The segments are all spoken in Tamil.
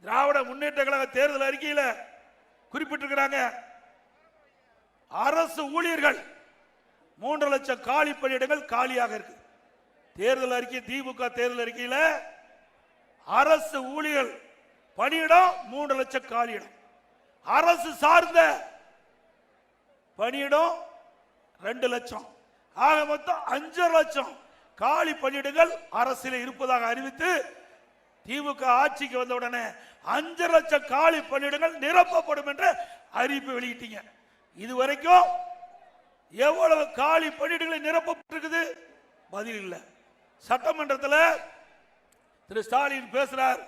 திராவிட முன்னேற்ற கழக தேர்தல் அறிக்கையில் குறிப்பிட்டிருக்கிறாங்க. அரசு ஊழியர்கள் 3 லட்சம் காலி பணியிடங்கள் காலியாக இருக்கு. தேர்தல் அறிக்கை, திமுக தேர்தல் அறிக்கையில் அரசு ஊழியர் பணியிடம் 3 லட்சம் காலியிடம், அரசு சார்ந்த பணியிடம் 2 லட்சம், ஆக மொத்தம் 5 லட்சம் காலி பணியிடங்கள் அரசில் இருப்பதாக அறிவித்து திமுக ஆட்சிக்கு வந்தவுடனே 5 லட்சம் காலி பணியிடங்கள் நிரப்பப்படும் என்ற அறிவிப்பு வெளியிட்டீங்க. இதுவரைக்கும் எவ்வளவு காலி பணியிடங்களை நிரப்பப்பட்டிருக்குது? பதில் இல்லை. சட்டமன்றத்தில் திரு ஸ்டாலின் பேசுறார்.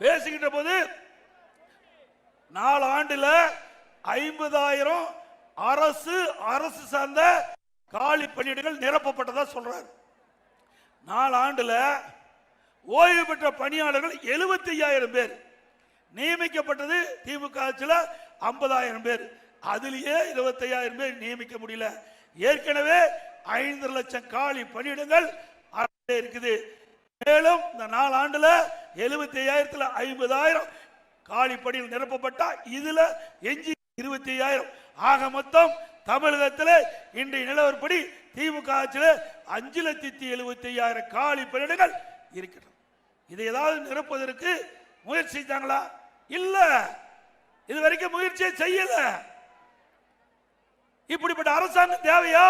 பேசுகின்ற போது 4 ஆண்டுல 50,000 அரசு சார்ந்த காலி பணியிடங்கள் நிரப்பப்பட்டதா சொல்றார். 4 ஆண்டுல ஓய்வு பெற்ற பணியாளர்கள் 75,000 பேர் நியமிக்கப்பட்டது. திமுக ஆட்சியில் 50,000 பேர், அதிலேயே 25,000 பேர் நியமிக்க முடியல. ஏற்கனவே 5 லட்சம் காலி பணியிடங்கள் இருக்குது. மேலும் இந்த 4 ஆண்டுல 75,000 50,000 காலி பணியில் நிரப்பப்பட்டா இதுல எஞ்சி 25,000, ஆக மொத்தம் தமிழகத்தில் இன்றைய நிலவரப்படி திமுக ஆட்சியில் 5,75,000 காலி பணியிடங்கள் இருக்கிறது. இதை ஏதாவது நிரப்புவதற்கு முயற்சி செஞ்சாங்களா? இல்ல, இதுவரைக்கும் முயற்சியை செய்யல. இப்படிப்பட்ட அரசாங்கம் தேவையா?